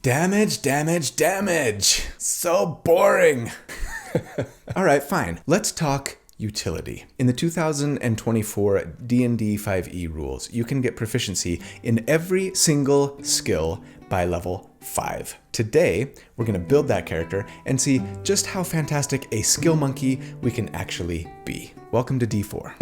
Damage, damage, damage. So boring. All right, fine. Let's talk utility. In the 2024 D&D 5e rules, you can get proficiency in every single skill by level 5. Today, we're going to build that character and see just how fantastic a skill monkey we can actually be. Welcome to D4.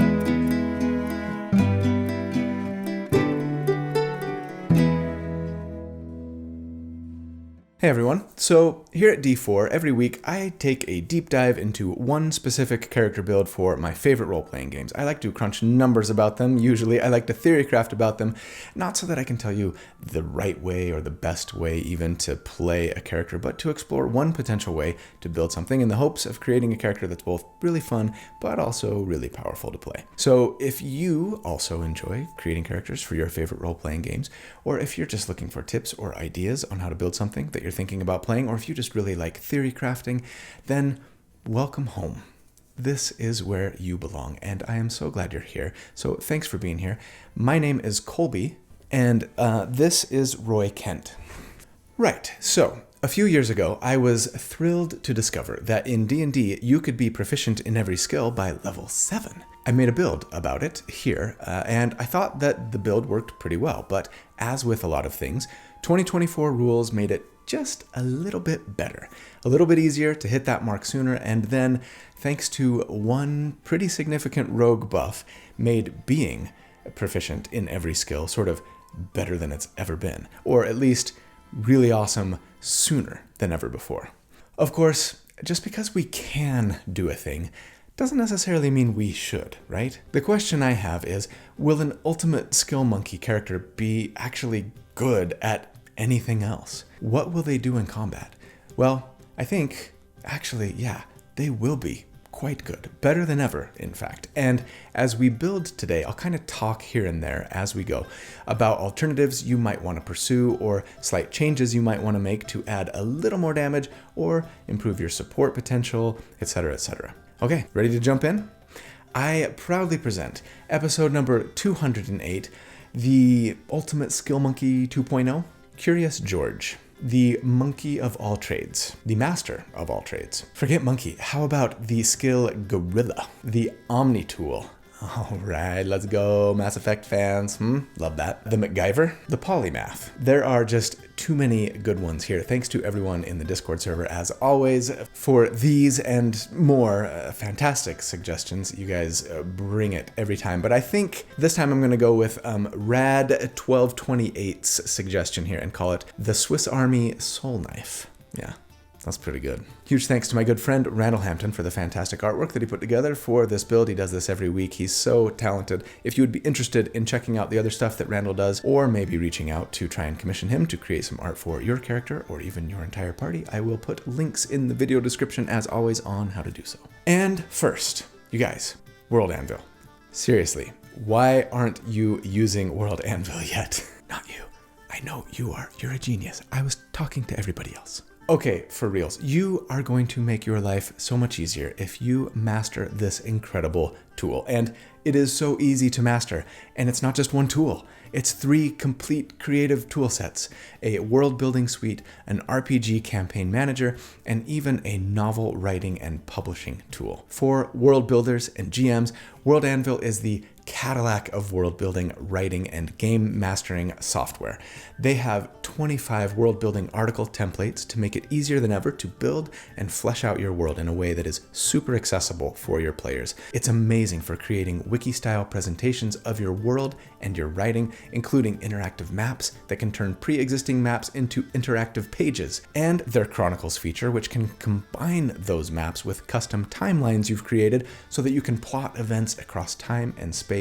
Hey everyone, so here at D4, every week I take a deep dive into one specific character build for my favorite role-playing games. I like to crunch numbers about them, usually I like to theorycraft about them, not so that I can tell you the right way or the best way even to play a character, but to explore one potential way to build something in the hopes of creating a character that's both really fun, but also really powerful to play. So if you also enjoy creating characters for your favorite role-playing games, or if you're just looking for tips or ideas on how to build something that you're thinking about playing, or if you just really like theory crafting, then welcome home. This is where you belong, and I am so glad you're here. So thanks for being here. My name is Colby, and this is Roy Kent. Right, so a few years ago, I was thrilled to discover that in D&D, you could be proficient in every skill by level 7. I made a build about it here, and I thought that the build worked pretty well, but as with a lot of things, 2024 rules made it just a little bit better, a little bit easier to hit that mark sooner, and then, thanks to one pretty significant rogue buff, made being proficient in every skill sort of better than it's ever been, or at least really awesome sooner than ever before. Of course, just because we can do a thing doesn't necessarily mean we should, right? The question I have is, will an ultimate skill monkey character be actually good at anything else? What will they do in combat? Well, I think, actually, yeah, they will be quite good. Better than ever, in fact. And as we build today, I'll kind of talk here and there as we go about alternatives you might want to pursue or slight changes you might want to make to add a little more damage or improve your support potential, etc., etc. Okay, ready to jump in? I proudly present episode number 208, the Ultimate Skill Monkey 2.0, Curious George, the monkey of all trades, the master of all trades. Forget monkey, how about the skill gorilla, the omni tool? All right, let's go, Mass Effect fans. Love that. The MacGyver, the polymath. There are just too many good ones here. Thanks to everyone in the Discord server, as always, for these and more fantastic suggestions. You guys bring it every time. But I think this time I'm going to go with Rad1228's suggestion here and call it the Swiss Army Soul Knife. Yeah. That's pretty good. Huge thanks to my good friend Randall Hampton for the fantastic artwork that he put together for this build. He does this every week. He's so talented. If you would be interested in checking out the other stuff that Randall does, or maybe reaching out to try and commission him to create some art for your character or even your entire party, I will put links in the video description as always on how to do so. And first, you guys, World Anvil. Seriously, why aren't you using World Anvil yet? Not you. I know you are. You're a genius. I was talking to everybody else. Okay, for reals, you are going to make your life so much easier if you master this incredible tool. And it is so easy to master. And it's not just one tool. It's 3 complete creative tool sets, a world building suite, an RPG campaign manager, and even a novel writing and publishing tool. For world builders and GMs, World Anvil is the Cadillac of world building, writing, and game mastering software. They have 25 world building article templates to make it easier than ever to build and flesh out your world in a way that is super accessible for your players. It's amazing for creating wiki-style presentations of your world and your writing, including interactive maps that can turn pre-existing maps into interactive pages, and their Chronicles feature, which can combine those maps with custom timelines you've created so that you can plot events across time and space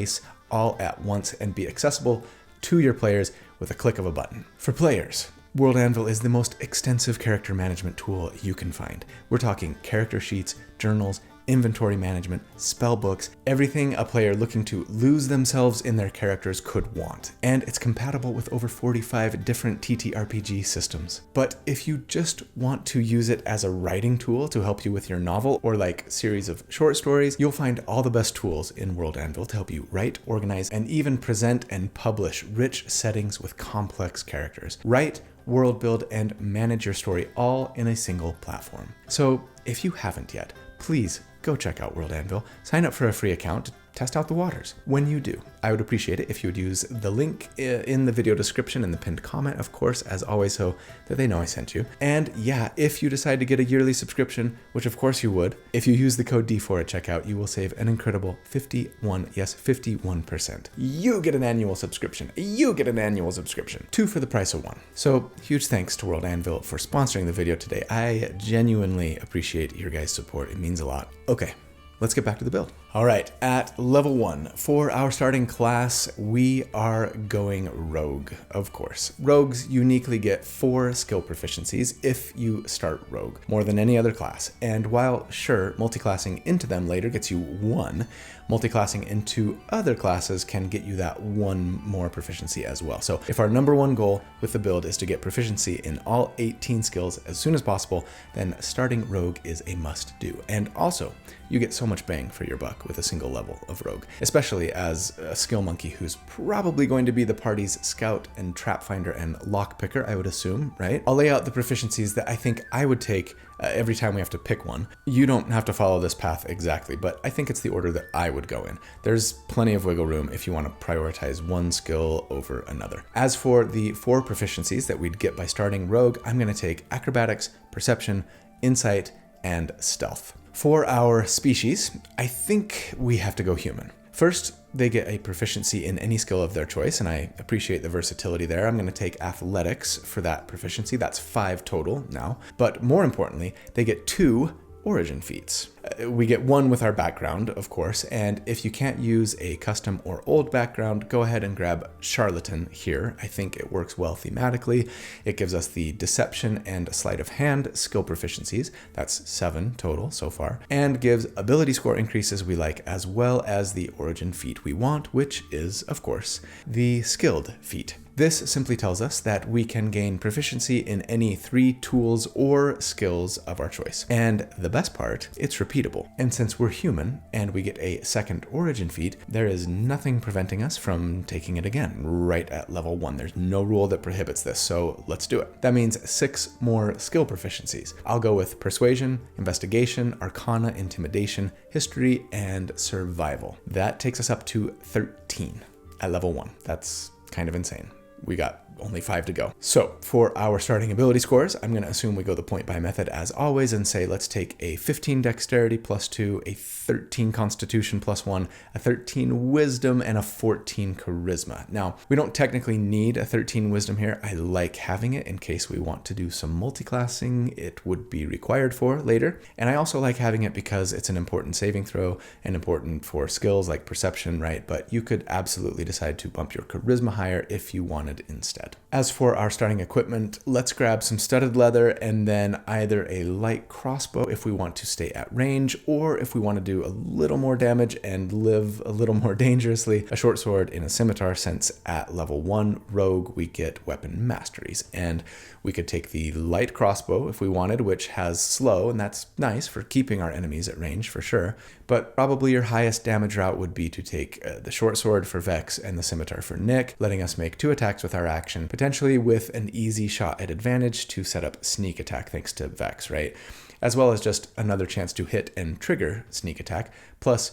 all at once and be accessible to your players with a click of a button. For players, World Anvil is the most extensive character management tool you can find. We're talking character sheets, journals, inventory management, spell books, everything a player looking to lose themselves in their characters could want. And it's compatible with over 45 different TTRPG systems. But if you just want to use it as a writing tool to help you with your novel or like series of short stories, you'll find all the best tools in World Anvil to help you write, organize, and even present and publish rich settings with complex characters. Write, world build, and manage your story all in a single platform. So if you haven't yet, please go check out World Anvil, sign up for a free account, test out the waters. When you do, I would appreciate it if you would use the link in the video description and the pinned comment, of course, as always, so that they know I sent you. And yeah, if you decide to get a yearly subscription, which of course you would, if you use the code D4 at checkout, you will save an incredible 51%. You get an annual subscription. You get an annual subscription. 2 for the price of 1. So huge thanks to World Anvil for sponsoring the video today. I genuinely appreciate your guys' support. It means a lot. Okay, let's get back to the build. All right, at level 1, for our starting class, we are going Rogue, of course. Rogues uniquely get 4 skill proficiencies if you start Rogue, more than any other class. And while, sure, multiclassing into them later gets you 1, multiclassing into other classes can get you that 1 more proficiency as well. So if our number 1 goal with the build is to get proficiency in all 18 skills as soon as possible, then starting Rogue is a must-do. And also, you get so much bang for your buck with a single level of Rogue, especially as a skill monkey who's probably going to be the party's scout and trap finder and lock picker, I would assume, right? I'll lay out the proficiencies that I think I would take every time we have to pick one. You don't have to follow this path exactly, but I think it's the order that I would go in. There's plenty of wiggle room if you want to prioritize one skill over another. As for the 4 proficiencies that we'd get by starting Rogue, I'm going to take Acrobatics, Perception, Insight, and Stealth. For our species, I think we have to go human. First, they get a proficiency in any skill of their choice, and I appreciate the versatility there. I'm going to take Athletics for that proficiency. That's 5 total now. But more importantly, they get 2 origin feats. We get 1 with our background, of course, and if you can't use a custom or old background, go ahead and grab Charlatan here. I think it works well thematically. It gives us the Deception and Sleight of Hand skill proficiencies. That's 7 total so far, and gives ability score increases we like, as well as the origin feat we want, which is, of course, the Skilled feat. This simply tells us that we can gain proficiency in any 3 tools or skills of our choice. And the best part, it's repeatable. And since we're human and we get a second origin feat, there is nothing preventing us from taking it again right at level 1. There's no rule that prohibits this, so let's do it. That means 6 more skill proficiencies. I'll go with Persuasion, Investigation, Arcana, Intimidation, History, and Survival. That takes us up to 13 at level 1. That's kind of insane. We got only 5 to go. So for our starting ability scores, I'm going to assume we go the point buy method as always and say let's take a 15 dexterity plus 2, a 13 constitution plus 1, a 13 wisdom, and a 14 charisma. Now, we don't technically need a 13 wisdom here. I like having it in case we want to do some multiclassing. It would be required for later. And I also like having it because it's an important saving throw and important for skills like perception, right? But you could absolutely decide to bump your charisma higher if you wanted instead. As for our starting equipment, let's grab some studded leather and then either a light crossbow if we want to stay at range, or if we want to do a little more damage and live a little more dangerously, a short sword in a scimitar, since at level 1 rogue we get weapon masteries. And we could take the light crossbow if we wanted, which has slow, and that's nice for keeping our enemies at range for sure. But probably your highest damage route would be to take the short sword for Vex and the scimitar for Nick, letting us make 2 attacks with our action, potentially with an easy shot at advantage to set up sneak attack thanks to Vex, right? As well as just another chance to hit and trigger sneak attack, plus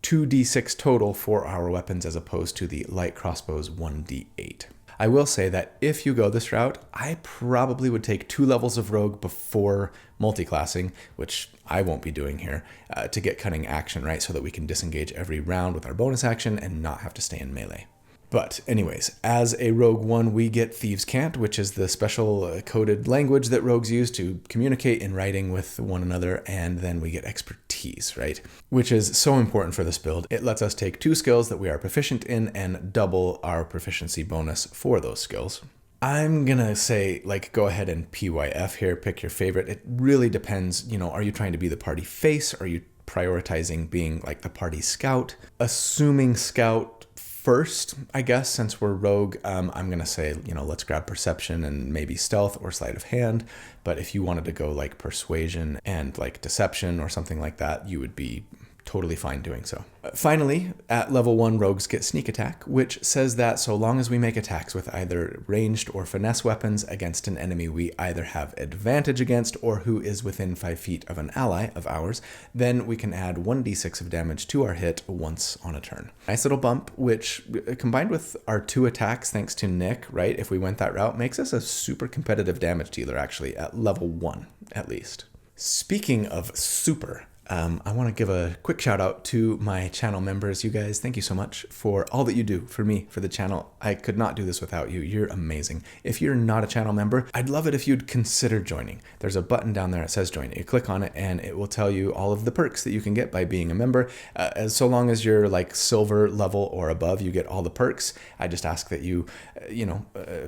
2d6 total for our weapons as opposed to the light crossbow's 1d8. I will say that if you go this route, I probably would take 2 levels of rogue before multiclassing, which I won't be doing here, to get cunning action, right? So that we can disengage every round with our bonus action and not have to stay in melee. But anyways, as a Rogue 1, we get Thieves' Cant, which is the special coded language that rogues use to communicate in writing with one another, and then we get Expertise, right? Which is so important for this build. It lets us take 2 skills that we are proficient in and double our proficiency bonus for those skills. I'm gonna say, like, go ahead and PYF here, pick your favorite. It really depends, are you trying to be the party face? Are you prioritizing being like the party scout? Assuming scout first, I guess, since we're rogue, I'm going to say, let's grab perception and maybe stealth or sleight of hand. But if you wanted to go like persuasion and like deception or something like that, you would be totally fine doing so. Finally, at level 1, rogues get sneak attack, which says that so long as we make attacks with either ranged or finesse weapons against an enemy we either have advantage against or who is within 5 feet of an ally of ours, then we can add 1d6 of damage to our hit once on a turn. Nice little bump, which combined with our 2 attacks thanks to Nick, right, if we went that route, makes us a super competitive damage dealer actually at level 1 at least. Speaking of super, I want to give a quick shout out to my channel members. You guys, thank you so much for all that you do for me, for the channel. I could not do this without you. You're amazing. If you're not a channel member, I'd love it if you'd consider joining. There's a button down there that says join. You click on it and it will tell you all of the perks that you can get by being a member. So long as you're like silver level or above, you get all the perks. I just ask that you,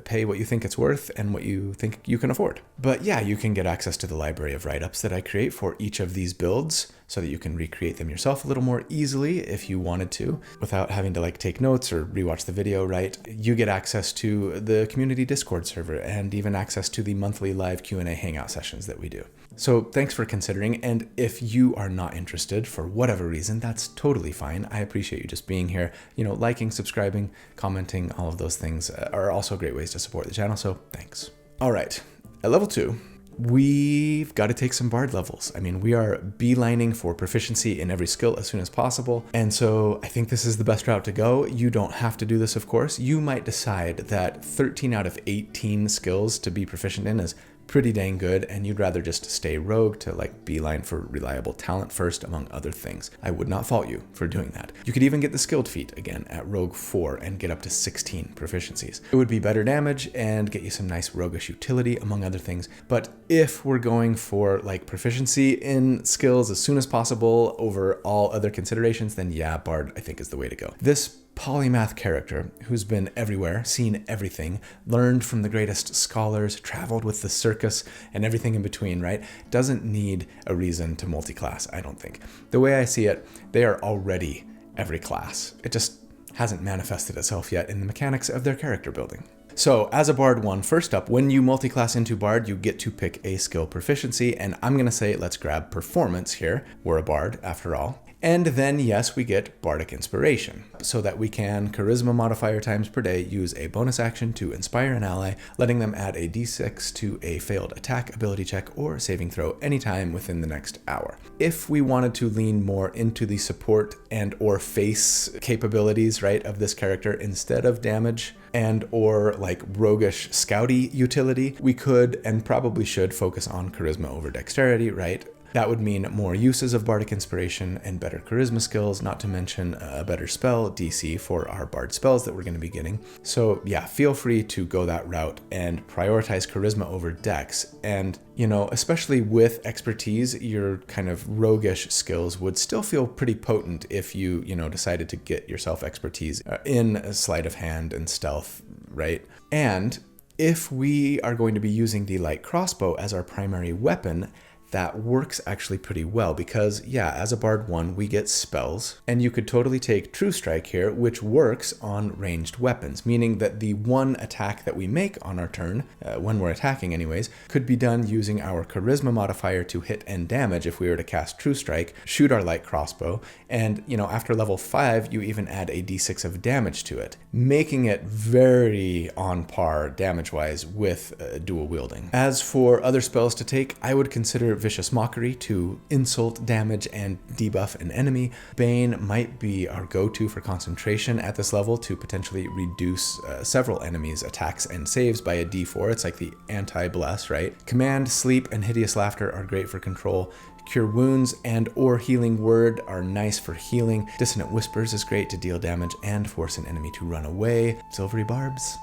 pay what you think it's worth and what you think you can afford. But yeah, you can get access to the library of write-ups that I create for each of these builds, so that you can recreate them yourself a little more easily if you wanted to, without having to like take notes or rewatch the video, right? You get access to the community Discord server and even access to the monthly live Q&A hangout sessions that we do. So thanks for considering, and if you are not interested for whatever reason, that's totally fine. I appreciate you just being here. Liking, subscribing, commenting, all of those things are also great ways to support the channel, so thanks. All right, at level 2, we've got to take some bard levels. I mean, we are beelining for proficiency in every skill as soon as possible. And so I think this is the best route to go. You don't have to do this, of course. You might decide that 13 out of 18 skills to be proficient in is pretty dang good, and you'd rather just stay rogue to like beeline for reliable talent first, among other things. I would not fault you for doing that. You could even get the skilled feat again at rogue 4 and get up to 16 proficiencies. It would be better damage and get you some nice roguish utility, among other things. But if we're going for like proficiency in skills as soon as possible over all other considerations, then yeah, bard I think is the way to go. This polymath character who's been everywhere, seen everything, learned from the greatest scholars, traveled with the circus, and everything in between, right? Doesn't need a reason to multi-class, I don't think. The way I see it, they are already every class. It just hasn't manifested itself yet in the mechanics of their character building. So as a Bard 1, first up, when you multi-class into Bard, you get to pick a skill proficiency, and I'm going to say let's grab Performance here. We're a Bard, after all. And then, yes, we get Bardic Inspiration, so that we can Charisma modifier times per day use a bonus action to inspire an ally, letting them add a d6 to a failed attack, ability check, or saving throw anytime within the next hour. If we wanted to lean more into the support and or face capabilities, right, of this character instead of damage and or like roguish scouty utility, we could and probably should focus on Charisma over Dexterity, right? That would mean more uses of Bardic Inspiration and better Charisma skills, not to mention a better spell DC for our Bard spells that we're going to be getting. So yeah, feel free to go that route and prioritize Charisma over Dex. And, especially with expertise, your kind of roguish skills would still feel pretty potent if you, decided to get yourself expertise in sleight of hand and stealth, right? And if we are going to be using the light crossbow as our primary weapon, that works actually pretty well because, yeah, as a Bard 1, we get spells, and you could totally take True Strike here, which works on ranged weapons, meaning that the one attack that we make on our turn, when we're attacking anyways, could be done using our Charisma modifier to hit and damage if we were to cast True Strike, shoot our light crossbow, and, after level 5, you even add a d6 of damage to it, making it very on par damage-wise with dual wielding. As for other spells to take, I would consider Vicious Mockery to insult, damage, and debuff an enemy. Bane might be our go-to for concentration at this level to potentially reduce several enemies' attacks and saves by a d4. It's like the anti-bless, right? Command, Sleep, and Hideous Laughter are great for control. Cure Wounds and or Healing Word are nice for healing. Dissonant Whispers is great to deal damage and force an enemy to run away. Silvery Barbs.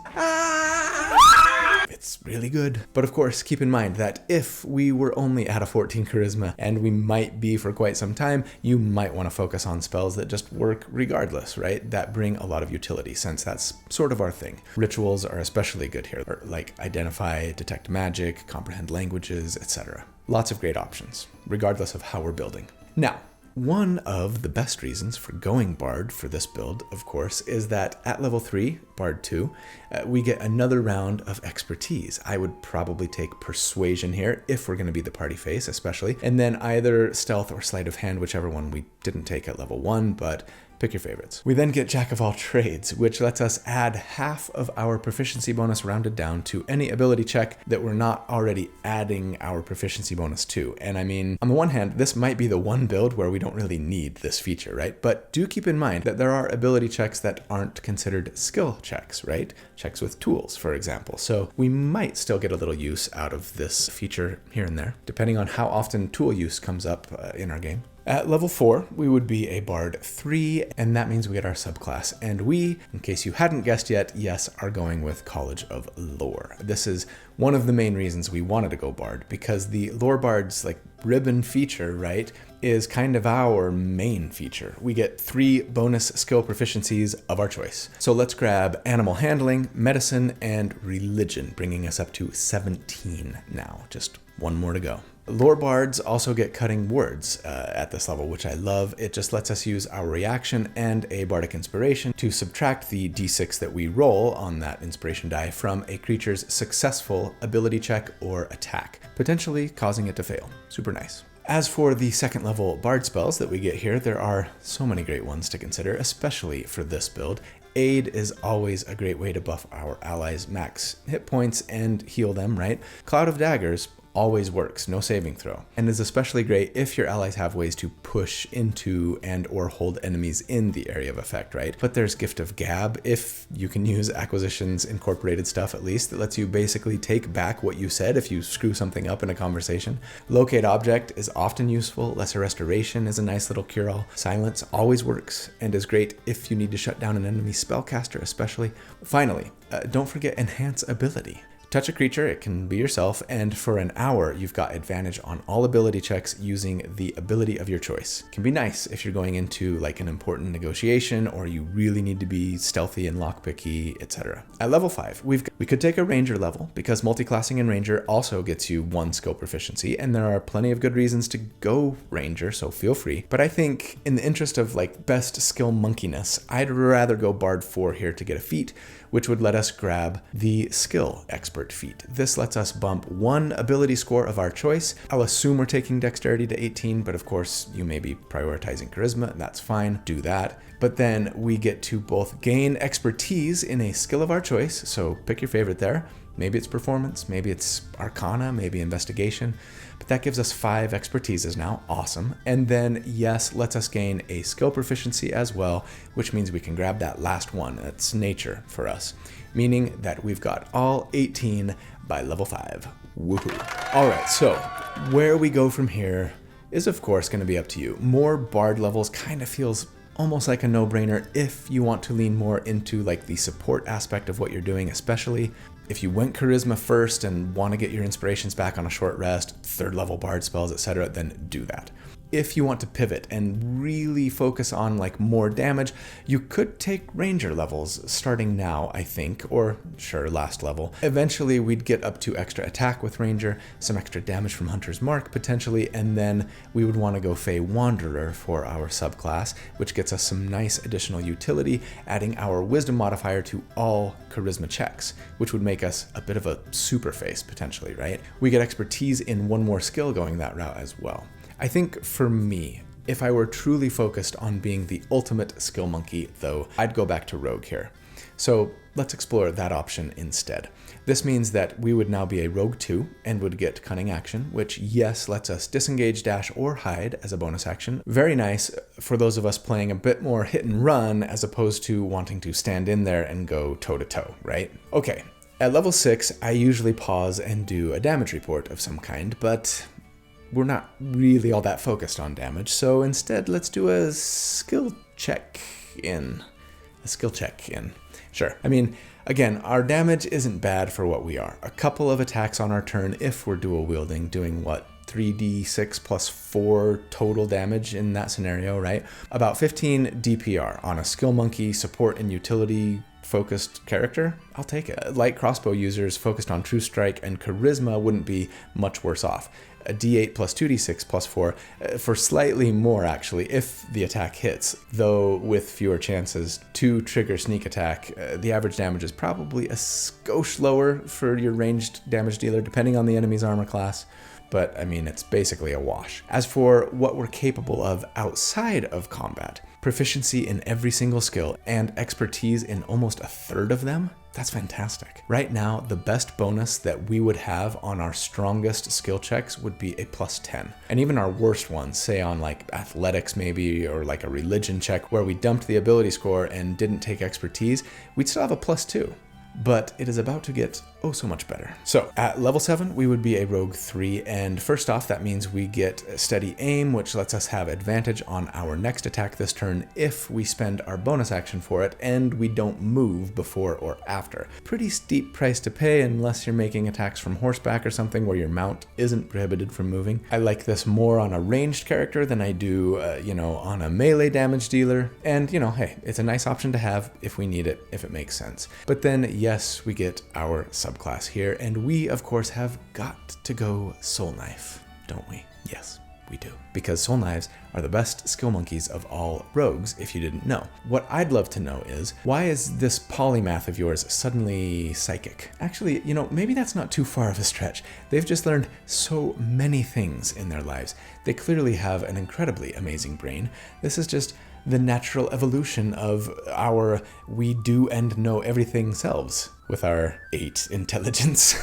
It's really good. But of course, keep in mind that if we were only at a 14 charisma, and we might be for quite some time, you might want to focus on spells that just work regardless, right? That bring a lot of utility, since that's sort of our thing. Rituals are especially good here, like Identify, Detect Magic, Comprehend Languages, etc. Lots of great options, regardless of how we're building. Now, One of the best reasons for going Bard for this build, of course, is that at level 3, Bard 2, we get another round of expertise. I would probably take Persuasion here, if we're going to be the party face especially, and then either Stealth or Sleight of Hand, whichever one we didn't take at level 1, but pick your favorites. We then get Jack of all trades, which lets us add half of our proficiency bonus rounded down to any ability check that we're not already adding our proficiency bonus to. And I mean, on the one hand, this might be the one build where we don't really need this feature, right? But do keep in mind that there are ability checks that aren't considered skill checks, right? Checks with tools, for example. So we might still get a little use out of this feature here and there, depending on how often tool use comes up in our game. At level 4, we would be a Bard 3, and that means we get our subclass. And we, in case you hadn't guessed yet, yes, are going with College of Lore. This is one of the main reasons we wanted to go Bard, because the Lore Bard's ribbon feature, right, is kind of our main feature. We get 3 bonus skill proficiencies of our choice. So let's grab Animal Handling, Medicine, and Religion, bringing us up to 17 now. Just one more to go. Lore Bards also get Cutting Words at this level, which I love. It just lets us use our reaction and a Bardic Inspiration to subtract the d6 that we roll on that inspiration die from a creature's successful ability check or attack, potentially causing it to fail. Super nice. As for the second level Bard spells that we get here, there are so many great ones to consider, especially for this build. Aid is always a great way to buff our allies' max hit points and heal them, right? Cloud of Daggers always works, no saving throw, and is especially great if your allies have ways to push into and or hold enemies in the area of effect, right? But there's Gift of Gab, if you can use Acquisitions Incorporated stuff at least, that lets you basically take back what you said if you screw something up in a conversation. Locate Object is often useful. Lesser Restoration is a nice little cure-all. Silence always works and is great if you need to shut down an enemy spellcaster especially. Finally, don't forget Enhance Ability. Touch a creature, it can be yourself, and for an hour, you've got advantage on all ability checks using the ability of your choice. Can be nice if you're going into an important negotiation, or you really need to be stealthy and lockpicky, etc. At level 5, we could take a Ranger level, because multiclassing in Ranger also gets you 1 skill proficiency, and there are plenty of good reasons to go Ranger, so feel free. But I think, in the interest of best skill monkiness, I'd rather go Bard 4 here to get a feat, which would let us grab the Skill Expert feat. This lets us bump 1 ability score of our choice. I'll assume we're taking Dexterity to 18, but of course you may be prioritizing Charisma, and that's fine, do that. But then we get to both gain expertise in a skill of our choice, so pick your favorite there. Maybe it's Performance, maybe it's Arcana, maybe Investigation, but that gives us 5 expertises now, awesome. And then, yes, lets us gain a skill proficiency as well, which means we can grab that last one. That's Nature for us, meaning that we've got all 18 by level 5. Woohoo. All right, so where we go from here is of course going to be up to you. More Bard levels kind of feels almost like a no-brainer if you want to lean more into the support aspect of what you're doing, especially if you went Charisma first and want to get your inspirations back on a short rest, 3rd level Bard spells, etc., then do that. If you want to pivot and really focus on more damage, you could take Ranger levels starting now, I think, or sure, last level. Eventually we'd get up to extra attack with Ranger, some extra damage from Hunter's Mark potentially, and then we would want to go Fey Wanderer for our subclass, which gets us some nice additional utility, adding our Wisdom modifier to all Charisma checks, which would make us a bit of a super face potentially, right? We get expertise in 1 more skill going that route as well. I think for me, if I were truly focused on being the ultimate skill monkey, though, I'd go back to Rogue here. So let's explore that option instead. This means that we would now be a Rogue 2 and would get Cunning Action, which yes, lets us disengage, dash, or hide as a bonus action. Very nice for those of us playing a bit more hit and run as opposed to wanting to stand in there and go toe to toe, right? Okay, at level 6, I usually pause and do a damage report of some kind, but we're not really all that focused on damage, so instead let's do a skill check in. Sure. I mean, again, our damage isn't bad for what we are. A couple of attacks on our turn if we're dual wielding, doing what? 3d6 plus 4 total damage in that scenario, right? About 15 DPR on a skill monkey, support and utility focused character, I'll take it. Light crossbow users focused on true strike and charisma wouldn't be much worse off. A d8 plus 2d6 plus 4, for slightly more actually, if the attack hits. Though with fewer chances to trigger sneak attack, the average damage is probably a skosh lower for your ranged damage dealer, depending on the enemy's armor class. But I mean, it's basically a wash. As for what we're capable of outside of combat, proficiency in every single skill and expertise in almost a third of them, that's fantastic. Right now, the best bonus that we would have on our strongest skill checks would be a plus 10. And even our worst ones, say on like athletics maybe, or like a religion check where we dumped the ability score and didn't take expertise, we'd still have a plus 2. But it is about to get oh so much better. So at level 7, we would be a rogue 3, and first off, that means we get steady aim, which lets us have advantage on our next attack this turn if we spend our bonus action for it, and we don't move before or after. Pretty steep price to pay unless you're making attacks from horseback or something where your mount isn't prohibited from moving. I like this more on a ranged character than I do, on a melee damage dealer, and hey, it's a nice option to have if we need it, if it makes sense. But then yes, we get our subclass here, and we of course have got to go Soul Knife, don't we? Yes, we do. Because Soul Knives are the best skill monkeys of all rogues, if you didn't know. What I'd love to know is, why is this polymath of yours suddenly psychic? Actually, maybe that's not too far of a stretch. They've just learned so many things in their lives. They clearly have an incredibly amazing brain. This is just the natural evolution of our we do and know everything selves with our 8 intelligence.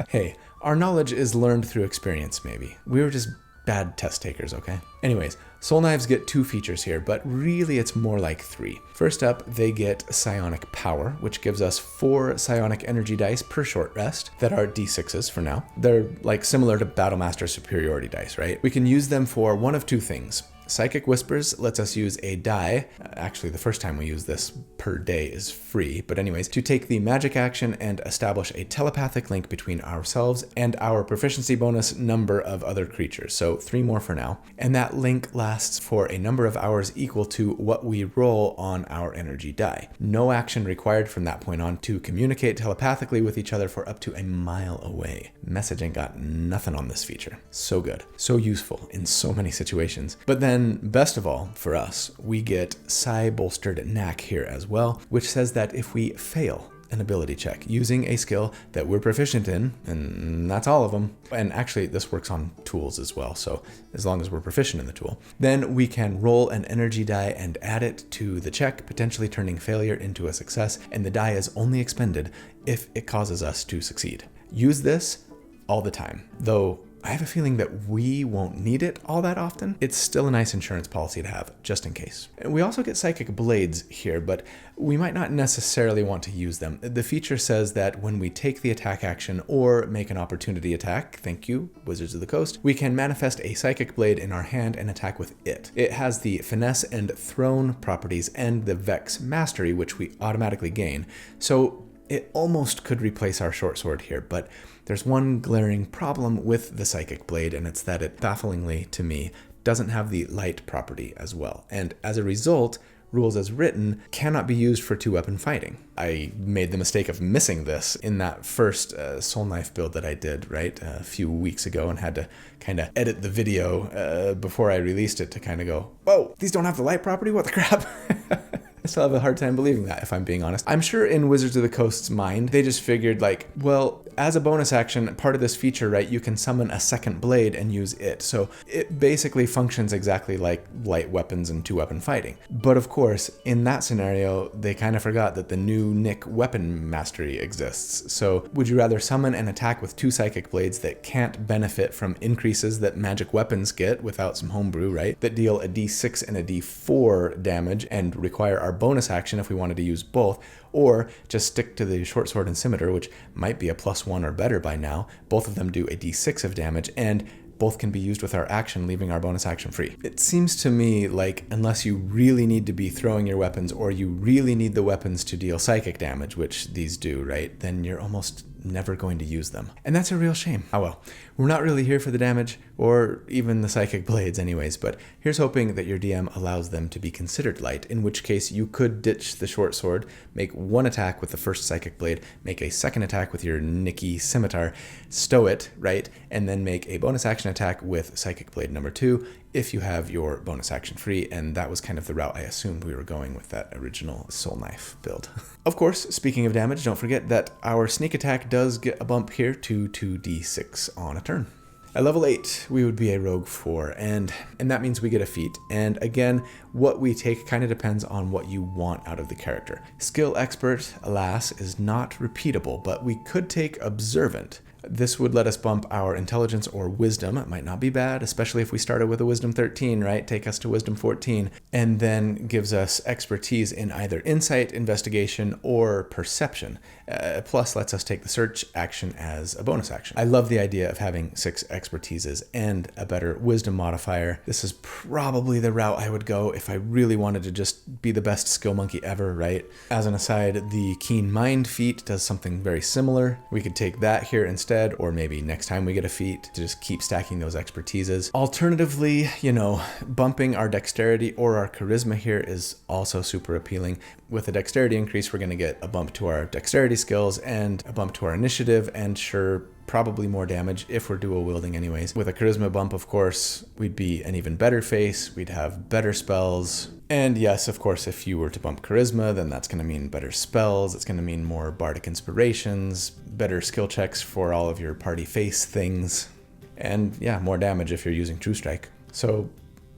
Hey, our knowledge is learned through experience maybe. We were just bad test takers, okay? Anyways, Soul Knives get 2 features here, but really it's more like 3. First up, they get Psionic Power, which gives us 4 Psionic Energy dice per short rest that are d6s for now. They're like similar to Battlemaster Superiority dice, right? We can use them for one of 2 things. Psychic Whispers lets us use a die, actually the first time we use this per day is free, but anyways, to take the magic action and establish a telepathic link between ourselves and our proficiency bonus number of other creatures, so 3 more for now. And that link lasts for a number of hours equal to what we roll on our energy die. No action required from that point on to communicate telepathically with each other for up to a mile away. Messaging got nothing on this feature. So good, so useful in so many situations. But then best of all, for us, we get Psi Bolstered Knack here as well, which says that if we fail an ability check using a skill that we're proficient in, and that's all of them, and actually this works on tools as well, so as long as we're proficient in the tool, then we can roll an energy die and add it to the check, potentially turning failure into a success, and the die is only expended if it causes us to succeed. Use this all the time, though I have a feeling that we won't need it all that often. It's still a nice insurance policy to have, just in case. We also get Psychic Blades here, but we might not necessarily want to use them. The feature says that when we take the attack action or make an opportunity attack, thank you, Wizards of the Coast, we can manifest a Psychic Blade in our hand and attack with it. It has the Finesse and Throne properties and the Vex Mastery, which we automatically gain. So it almost could replace our short sword here, but there's one glaring problem with the Psychic Blade, and it's that it, bafflingly to me, doesn't have the light property as well. And as a result, rules as written cannot be used for 2-weapon fighting. I made the mistake of missing this in that first Soul Knife build that I did, right, a few weeks ago, and had to kind of edit the video before I released it to kind of go, whoa, these don't have the light property? What the crap? I still have a hard time believing that, if I'm being honest. I'm sure in Wizards of the Coast's mind, they just figured like, well, as a bonus action, part of this feature, right, you can summon a second blade and use it. So it basically functions exactly like light weapons and 2-weapon fighting. But of course, in that scenario, they kind of forgot that the new Nick weapon mastery exists. So would you rather summon an attack with 2 psychic blades that can't benefit from increases that magic weapons get without some homebrew, right, that deal a d6 and a d4 damage and require our bonus action if we wanted to use both, or just stick to the short sword and scimitar, which might be a +1 or better by now. Both of them do a d6 of damage, and both can be used with our action, leaving our bonus action free. It seems to me like unless you really need to be throwing your weapons, or you really need the weapons to deal psychic damage, which these do, right, then you're almost never going to use them. And that's a real shame. Oh well, We're not really here for the damage, or even the psychic blades anyways, but here's hoping that your DM allows them to be considered light, in which case you could ditch the short sword, make one attack with the first psychic blade, make a second attack with your Nicky scimitar, stow it, right, and then make a bonus action attack with psychic blade number 2, if you have your bonus action free, and that was kind of the route I assumed we were going with that original soul knife build. Of course, speaking of damage, don't forget that our sneak attack does get a bump here to 2d6 on a turn. At level 8, we would be a rogue 4, and that means we get a feat. And again, what we take kind of depends on what you want out of the character. Skill expert, alas, is not repeatable, but we could take observant. This would let us bump our intelligence or wisdom. It might not be bad, especially if we started with a wisdom 13, right? Take us to wisdom 14, and then gives us expertise in either insight, investigation, or perception. Plus lets us take the search action as a bonus action. I love the idea of having 6 expertises and a better wisdom modifier. This is probably the route I would go if I really wanted to just be the best skill monkey ever, right? As an aside, the Keen Mind feat does something very similar. We could take that here instead, or maybe next time we get a feat to just keep stacking those expertises. Alternatively, bumping our dexterity or our charisma here is also super appealing. With a dexterity increase, we're going to get a bump to our dexterity skills and a bump to our initiative, and sure, probably more damage if we're dual wielding anyways. With a charisma bump, of course, we'd be an even better face, we'd have better spells. And yes, of course, if you were to bump charisma, then that's going to mean better spells, it's going to mean more bardic inspirations, better skill checks for all of your party face things, and yeah, more damage if you're using True Strike. So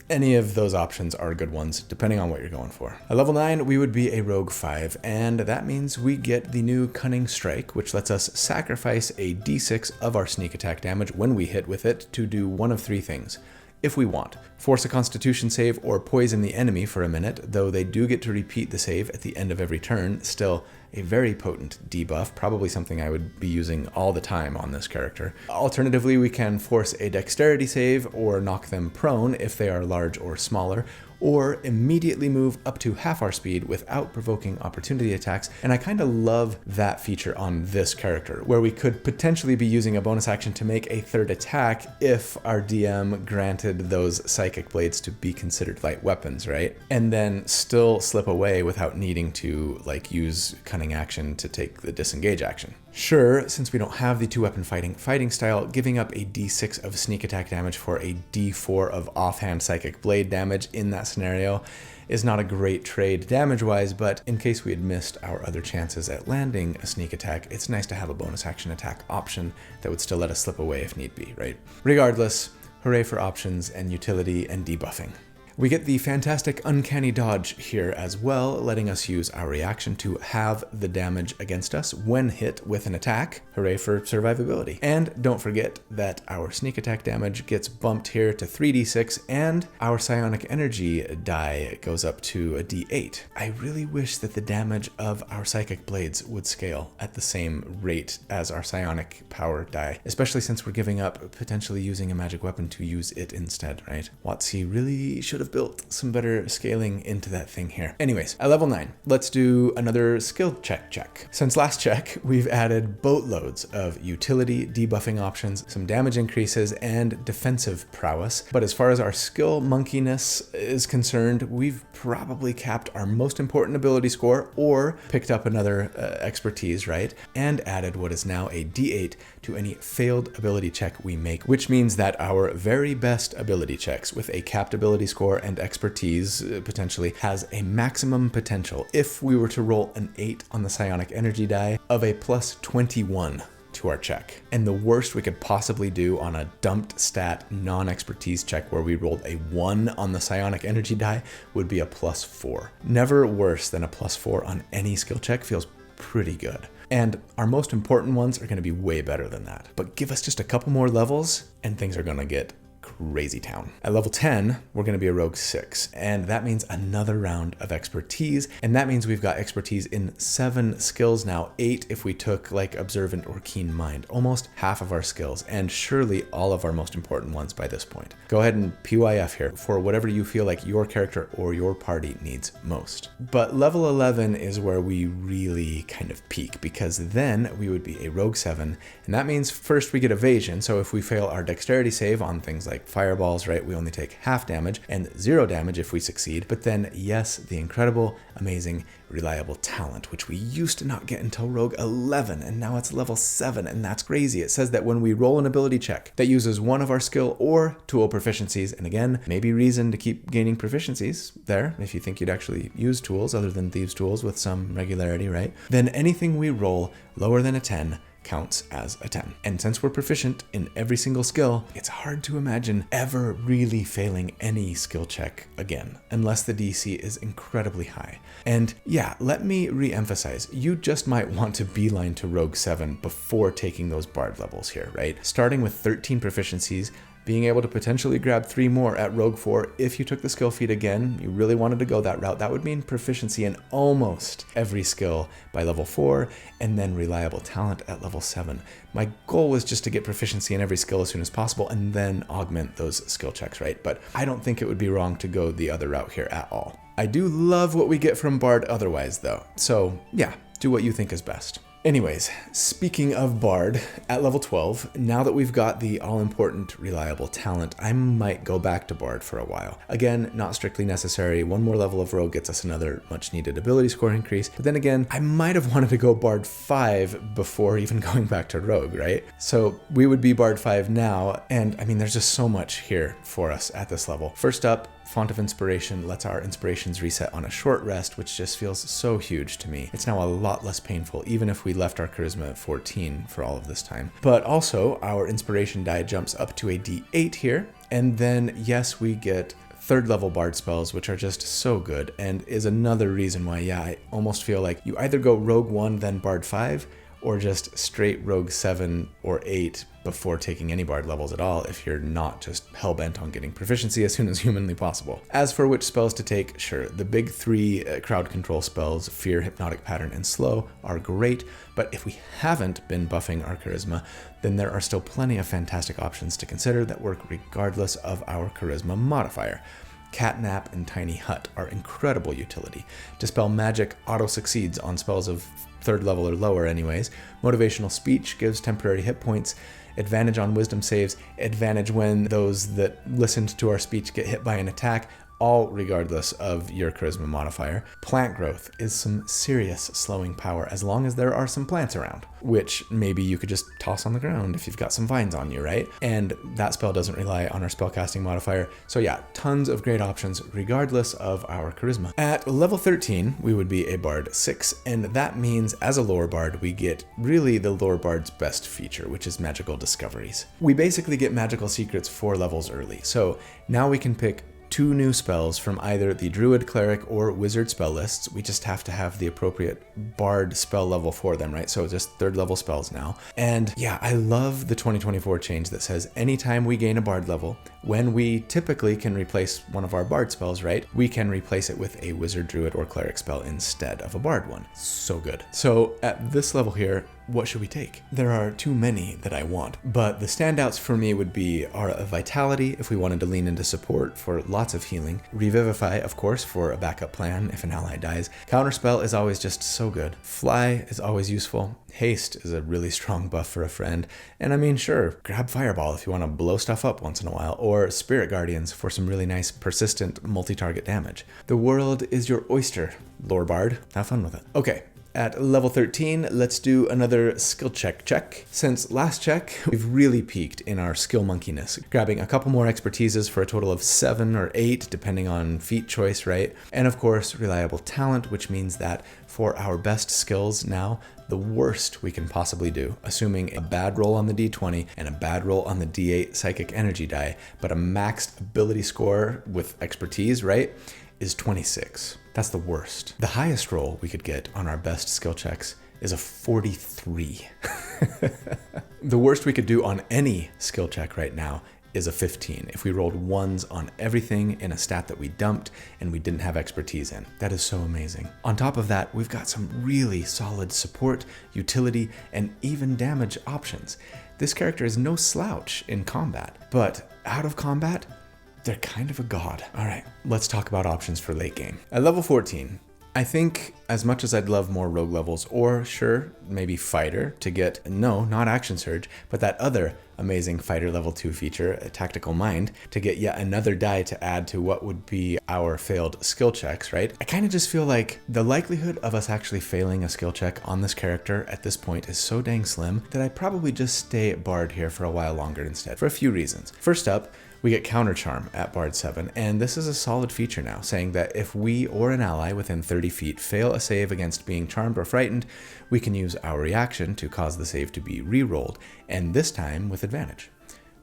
any of those options are good ones, depending on what you're going for. At level 9, we would be a rogue 5, and that means we get the new Cunning Strike, which lets us sacrifice a d6 of our sneak attack damage when we hit with it to do one of 3 things. If we want, force a constitution save or poison the enemy for a minute, though they do get to repeat the save at the end of every turn. Still a very potent debuff, probably something I would be using all the time on this character. Alternatively, we can force a dexterity save or knock them prone if they are large or smaller, or immediately move up to half our speed without provoking opportunity attacks. And I kind of love that feature on this character, where we could potentially be using a bonus action to make a third attack if our DM granted those psychic blades to be considered light weapons, right? And then still slip away without needing to use cunning action to take the disengage action. Sure, since we don't have the 2-weapon fighting style, giving up a d6 of sneak attack damage for a d4 of offhand psychic blade damage in that scenario is not a great trade damage-wise, but in case we had missed our other chances at landing a sneak attack, it's nice to have a bonus action attack option that would still let us slip away if need be, right? Regardless, hooray for options and utility and debuffing. We get the fantastic Uncanny Dodge here as well, letting us use our reaction to halve the damage against us when hit with an attack. Hooray for survivability. And don't forget that our sneak attack damage gets bumped here to 3d6, and our psionic energy die goes up to a d8. I really wish that the damage of our psychic blades would scale at the same rate as our psionic power die, especially since we're giving up potentially using a magic weapon to use it instead, right? WotC really should have built some better scaling into that thing here. Anyways, at level 9, let's do another skill check. Since last check, we've added boatloads of utility, debuffing options, some damage increases, and defensive prowess. But as far as our skill monkeyness is concerned, we've probably capped our most important ability score or picked up another expertise, right? And added what is now a d8 to any failed ability check we make, which means that our very best ability checks with a capped ability score and expertise potentially has a maximum potential, if we were to roll an 8 on the psionic energy die, of a plus 21 to our check. And the worst we could possibly do on a dumped stat non-expertise check where we rolled a 1 on the psionic energy die would be a plus 4. Never worse than a plus 4 on any skill check feels pretty good. And our most important ones are going to be way better than that. But give us just a couple more levels and things are going to get crazy town. At level 10, we're going to be a rogue 6, and that means another round of expertise, and that means we've got expertise in 7 skills now, 8 if we took like observant or keen mind, almost half of our skills, and surely all of our most important ones by this point. Go ahead and PYF here for whatever you feel like your character or your party needs most. But level 11 is where we really kind of peak, because then we would be a rogue 7, and that means first we get evasion, so if we fail our dexterity save on things like fireballs, right, we only take half damage, and 0 damage if we succeed. But then, yes, the incredible, amazing, reliable talent, which we used to not get until rogue 11, and now it's level 7, and that's crazy. It says that when we roll an ability check that uses one of our skill or tool proficiencies, and again, maybe reason to keep gaining proficiencies there if you think you'd actually use tools other than thieves' tools with some regularity, right? Then anything we roll lower than a 10 counts as a 10. And since we're proficient in every single skill, it's hard to imagine ever really failing any skill check again, unless the DC is incredibly high. And yeah, let me re-emphasize, you just might want to beeline to Rogue 7 before taking those Bard levels here, right? Starting with 13 proficiencies, being able to potentially grab 3 more at Rogue 4 if you took the skill feat again, you really wanted to go that route, that would mean proficiency in almost every skill by level 4, and then reliable talent at level 7. My goal was just to get proficiency in every skill as soon as possible and then augment those skill checks, right? But I don't think it would be wrong to go the other route here at all. I do love what we get from Bard otherwise though, so yeah, do what you think is best. Anyways, speaking of Bard, at level 12, now that we've got the all-important reliable talent, I might go back to Bard for a while. Again, not strictly necessary. One more level of Rogue gets us another much-needed ability score increase. But then again, I might have wanted to go Bard 5 before even going back to Rogue, right? So we would be Bard 5 now, and I mean, there's just so much here for us at this level. First up, Font of Inspiration lets our inspirations reset on a short rest, which just feels so huge to me. It's now a lot less painful, even if we left our charisma at 14 for all of this time. But also, our inspiration die jumps up to a D8 here, and then yes, we get 3rd level Bard spells, which are just so good, and is another reason why, yeah, I almost feel like you either go Rogue 1 then Bard 5, or just straight Rogue 7 or 8 before taking any Bard levels at all if you're not just hell-bent on getting proficiency as soon as humanly possible. As for which spells to take, sure, the big 3 crowd control spells, Fear, Hypnotic Pattern, and Slow, are great, but if we haven't been buffing our charisma, then there are still plenty of fantastic options to consider that work regardless of our charisma modifier. Catnap and Tiny Hut are incredible utility. Dispel Magic auto-succeeds on spells of 3rd level or lower anyways. Motivational Speech gives temporary hit points. Advantage on wisdom saves. Advantage when those that listened to our speech get hit by an attack, all regardless of your charisma modifier. Plant Growth is some serious slowing power as long as there are some plants around, which maybe you could just toss on the ground if you've got some vines on you, right? And that spell doesn't rely on our spellcasting modifier. So yeah, tons of great options regardless of our charisma. At level 13, we would be a Bard 6, and that means as a lore Bard, we get really the lore Bard's best feature, which is magical discoveries. We basically get magical secrets 4 levels early. So now we can pick 2 new spells from either the Druid, Cleric, or Wizard spell lists. We just have to have the appropriate Bard spell level for them, right? So just 3rd level spells now. And yeah, I love the 2024 change that says anytime we gain a Bard level, when we typically can replace one of our Bard spells, right, we can replace it with a Wizard, Druid, or Cleric spell instead of a Bard one. So good. So at this level here, what should we take? There are too many that I want, but the standouts for me would be Aura of Vitality if we wanted to lean into support for lots of healing. Revivify, of course, for a backup plan if an ally dies. Counterspell is always just so good. Fly is always useful. Haste is a really strong buff for a friend. And I mean, sure, grab Fireball if you want to blow stuff up once in a while, or Spirit Guardians for some really nice, persistent, multi-target damage. The world is your oyster, Lore Bard. Have fun with it. Okay. At level 13, let's do another skill check. Since last check, we've really peaked in our skill monkeyness, grabbing a couple more expertises for a total of 7 or 8, depending on feat choice, right? And of course, reliable talent, which means that for our best skills now, the worst we can possibly do, assuming a bad roll on the D20 and a bad roll on the D8 psychic energy die, but a maxed ability score with expertise, right, is 26. That's the worst. The highest roll we could get on our best skill checks is a 43. The worst we could do on any skill check right now is a 15 if we rolled ones on everything in a stat that we dumped and we didn't have expertise in. That is so amazing. On top of that, we've got some really solid support, utility, and even damage options. This character is no slouch in combat, but out of combat, they're kind of a god. All right, let's talk about options for late game. At level 14, I think as much as I'd love more rogue levels, or sure, maybe fighter to get, no, not action surge, but that other amazing fighter level 2 feature, a tactical mind, to get yet another die to add to what would be our failed skill checks, right? I kind of just feel like the likelihood of us actually failing a skill check on this character at this point is so dang slim that I'd probably just stay at Bard here for a while longer instead, for a few reasons. First up, we get Counter Charm at Bard 7, and this is a solid feature now, saying that if we or an ally within 30 feet fail a save against being charmed or frightened, we can use our reaction to cause the save to be re-rolled, and this time with advantage.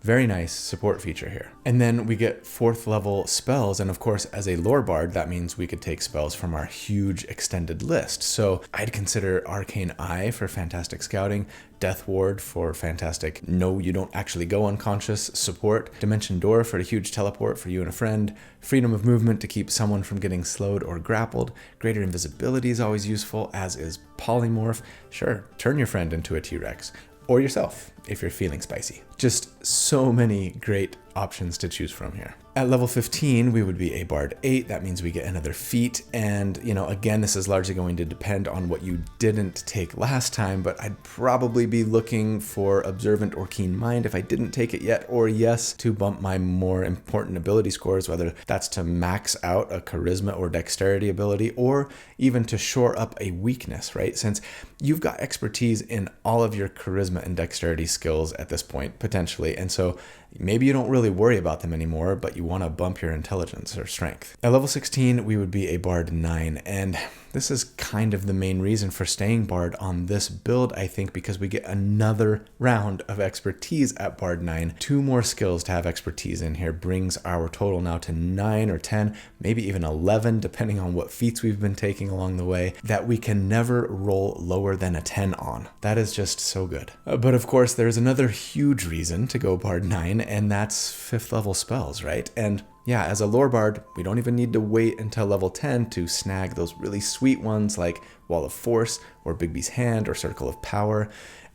Very nice support feature here. And then we get 4th level spells, and of course as a lore bard that means we could take spells from our huge extended list. So I'd consider Arcane Eye for fantastic scouting, Death Ward for fantastic no you don't actually go unconscious support, Dimension Door for a huge teleport for you and a friend, Freedom of Movement to keep someone from getting slowed or grappled, Greater Invisibility is always useful, as is Polymorph. Sure, turn your friend into a T-Rex. Or yourself, if you're feeling spicy. Just so many great options to choose from here. At level 15, we would be a Bard 8. That means we get another feat. And, again, this is largely going to depend on what you didn't take last time, but I'd probably be looking for Observant or Keen Mind if I didn't take it yet, or yes, to bump my more important ability scores, whether that's to max out a Charisma or Dexterity ability, or even to shore up a weakness, right? Since you've got expertise in all of your Charisma and Dexterity skills at this point, potentially, and so maybe you don't really worry about them anymore, but you want to bump your intelligence or strength. At level 16, we would be a Bard 9, and this is kind of the main reason for staying Bard on this build, I think, because we get another round of expertise at Bard 9. 2 more skills to have expertise in here brings our total now to 9 or 10, maybe even 11, depending on what feats we've been taking along the way, that we can never roll lower than a 10 on. That is just so good. But of course, there's another huge reason to go Bard 9, and that's 5th level spells, right? And yeah, as a lore bard, we don't even need to wait until level 10 to snag those really sweet ones like Wall of Force or Bigby's Hand or Circle of Power.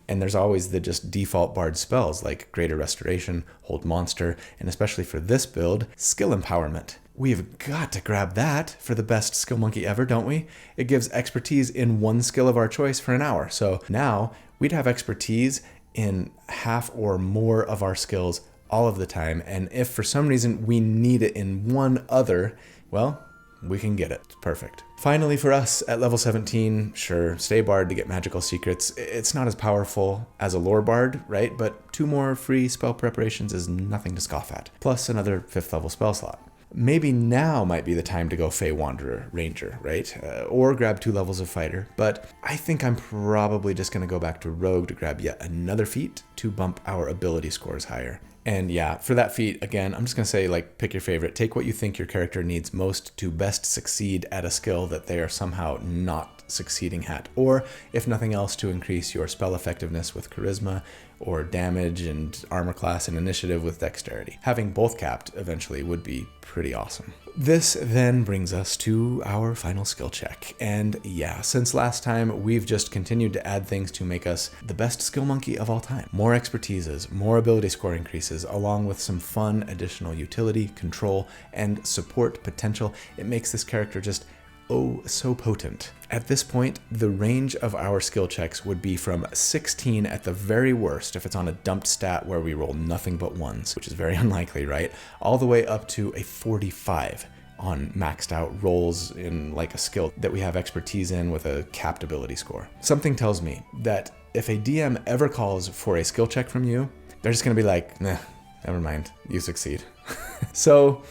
And there's always the just default bard spells like Greater Restoration, Hold Monster, and especially for this build, Skill Empowerment. We've got to grab that for the best skill monkey ever, don't we? It gives expertise in one skill of our choice for an hour. So now we'd have expertise in half or more of our skills all of the time, and if for some reason we need it in one other, well, we can get it. It's perfect. Finally for us, at level 17, sure, stay Bard to get magical secrets. It's not as powerful as a lore Bard, right? But 2 more free spell preparations is nothing to scoff at. Plus another 5th level spell slot. Maybe now might be the time to go Fey Wanderer Ranger, right? Or grab 2 levels of Fighter, but I think I'm probably just going to go back to Rogue to grab yet another feat to bump our ability scores higher. And yeah, for that feat, again, I'm just going to say, pick your favorite. Take what you think your character needs most to best succeed at a skill that they are somehow not succeeding at. Or, if nothing else, to increase your spell effectiveness with Charisma, or damage and armor class and initiative with Dexterity. Having both capped eventually would be pretty awesome. This then brings us to our final skill check. And yeah, since last time, we've just continued to add things to make us the best skill monkey of all time. More expertises, more ability score increases, along with some fun additional utility, control, and support potential. It makes this character just so potent. At this point, the range of our skill checks would be from 16 at the very worst if it's on a dumped stat where we roll nothing but ones, which is very unlikely, right? All the way up to a 45 on maxed out rolls in a skill that we have expertise in with a capped ability score. Something tells me that if a DM ever calls for a skill check from you, they're just gonna be like, nah, never mind, you succeed. So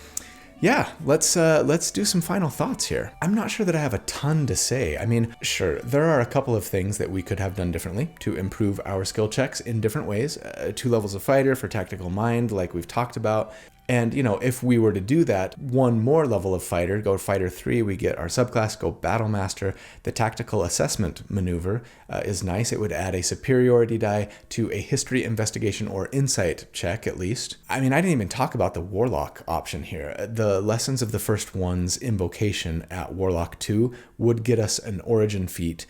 Yeah, let's do some final thoughts here. I'm not sure that I have a ton to say. I mean, sure, there are a couple of things that we could have done differently to improve our skill checks in different ways. 2 levels of fighter for tactical mind, like we've talked about. And, if we were to do that, 1 more level of fighter, go fighter 3, we get our subclass, go battle master. The tactical assessment maneuver is nice. It would add a superiority die to a history, investigation, or insight check, at least. I mean, I didn't even talk about the warlock option here. The lessons of the first one's invocation at warlock 2 would get us an origin feat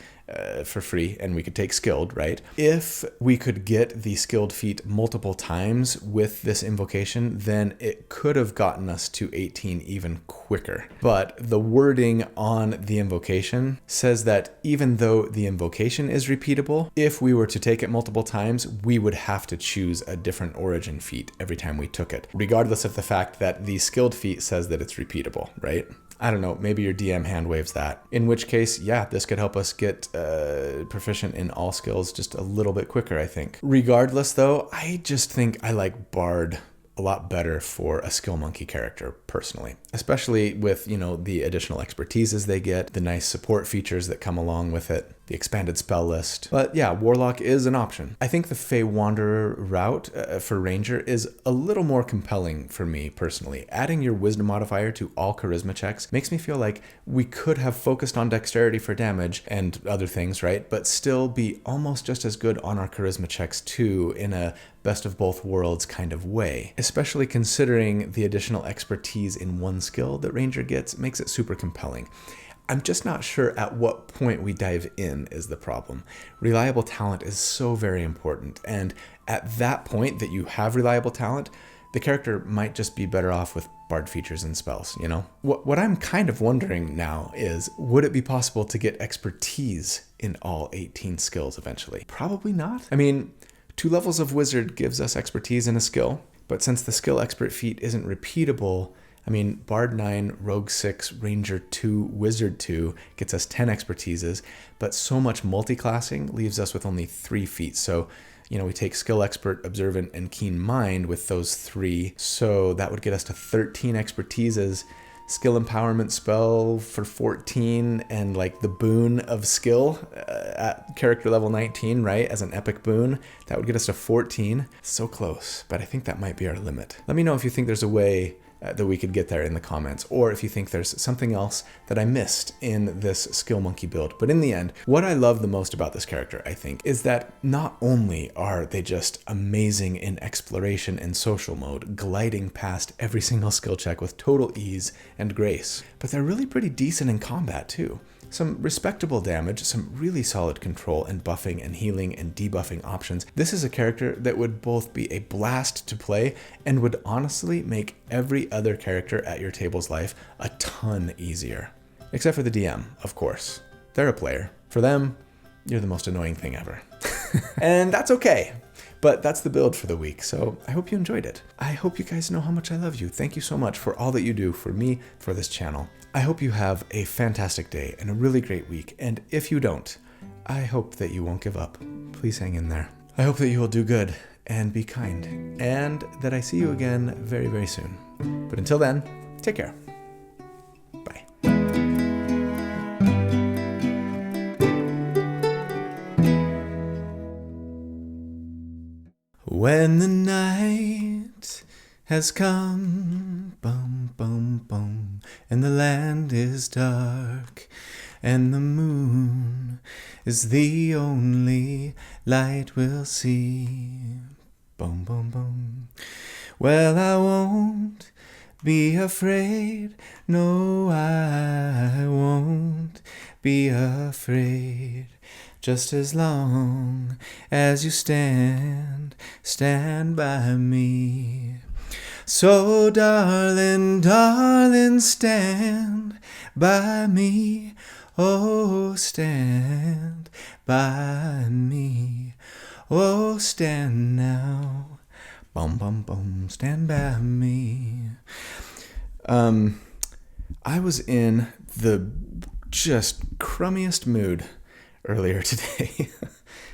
for free, and we could take skilled, right? If we could get the skilled feat multiple times with this invocation, then it could have gotten us to 18 even quicker. But the wording on the invocation says that even though the invocation is repeatable, if we were to take it multiple times, we would have to choose a different origin feat every time we took it, regardless of the fact that the skilled feat says that it's repeatable, right? I don't know, maybe your DM hand waves that. In which case, yeah, this could help us get proficient in all skills just a little bit quicker, I think. Regardless, though, I just think I like Bard a lot better for a skill monkey character, personally. Especially with, the additional expertises they get, the nice support features that come along with it, the expanded spell list. But yeah, Warlock is an option. I think the Fey Wanderer route for Ranger is a little more compelling for me, personally. Adding your Wisdom modifier to all charisma checks makes me feel like we could have focused on dexterity for damage and other things, right? But still be almost just as good on our charisma checks too, in a best of both worlds kind of way. Especially considering the additional expertise in one skill that Ranger gets makes it super compelling. I'm just not sure at what point we dive in is the problem. Reliable talent is so very important, and at that point that you have reliable talent, the character might just be better off with Bard features and spells, What I'm kind of wondering now is, would it be possible to get expertise in all 18 skills eventually? Probably not. I mean, 2 levels of Wizard gives us expertise in a skill, but since the skill expert feat isn't repeatable, Bard 9, Rogue 6, Ranger 2, Wizard 2 gets us 10 expertises, but so much multi-classing leaves us with only 3 feats. So, we take Skill Expert, Observant, and Keen Mind with those 3, so that would get us to 13 expertises. Skill Empowerment spell for 14, and the boon of skill at character level 19, right, as an epic boon, that would get us to 14. So close, but I think that might be our limit. Let me know if you think there's a way that we could get there in the comments, or if you think there's something else that I missed in this skill monkey build. But in the end, what I love the most about this character, I think, is that not only are they just amazing in exploration and social mode, gliding past every single skill check with total ease and grace, but they're really pretty decent in combat too. Some respectable damage, some really solid control and buffing and healing and debuffing options. This is a character that would both be a blast to play and would honestly make every other character at your table's life a ton easier. Except for the DM, of course. They're a player. For them, you're the most annoying thing ever. And that's okay. But that's the build for the week, so I hope you enjoyed it. I hope you guys know how much I love you. Thank you so much for all that you do for me, for this channel. I hope you have a fantastic day and a really great week, and if you don't, I hope that you won't give up. Please hang in there. I hope that you will do good and be kind, and that I see you again very, very soon. But until then, take care. Bye. When the night has come, bum, bum, bum, and the land is dark, and the moon is the only light we'll see, bum, bum, bum. Well, I won't be afraid, no, I won't be afraid. Just as long as you stand by me. So darling, darling, stand by me. Oh, stand by me. Oh, stand now. Bum, bum, bum, stand by me. I was in the just crummiest mood earlier today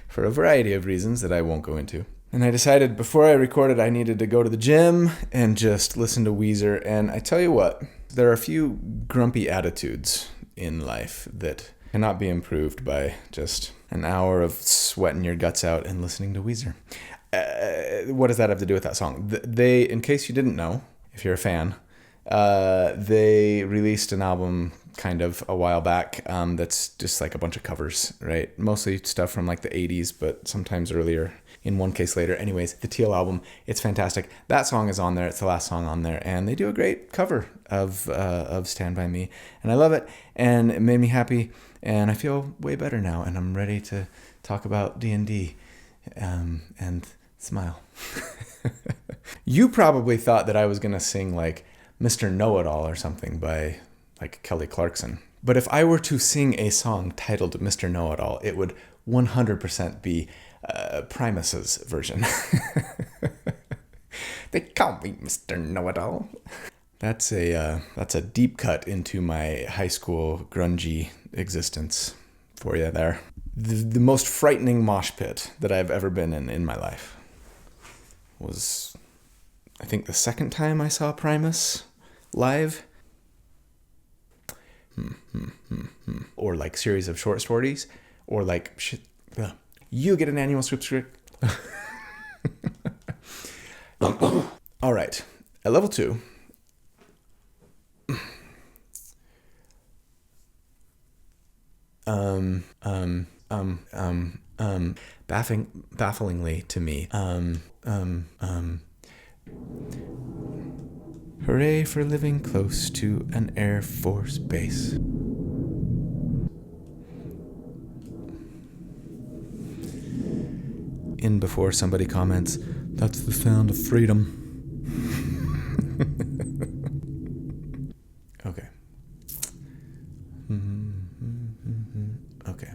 for a variety of reasons that I won't go into. And I decided before I recorded I needed to go to the gym and just listen to Weezer. And I tell you what, there are a few grumpy attitudes in life that cannot be improved by just an hour of sweating your guts out and listening to Weezer. What does that have to do with that song? They, in case you didn't know, if you're a fan, they released an album kind of a while back that's just like a bunch of covers, right? Mostly stuff from like the 80s, but sometimes earlier, in one case later. Anyways, the Teal album, it's fantastic. That song is on there. It's the last song on there, and they do a great cover of Stand By Me, and I love it, and it made me happy, and I feel way better now, and I'm ready to talk about D&D and smile. You probably thought that I was going to sing like Mr. Know-It-All or something by like Kelly Clarkson. But if I were to sing a song titled Mr. Know-It-All, it would 100% be Primus's version. They call me Mr. Know-It-All. That's a deep cut into my high school grungy existence for you there. The most frightening mosh pit that I've ever been in my life was, I think, the second time I saw Primus live. Or like series of short stories, or like shit. You get an annual subscription. All right, at level 2. Bafflingly to me. Hooray for living close to an Air Force base. In before somebody comments, that's the sound of freedom. Okay. Okay.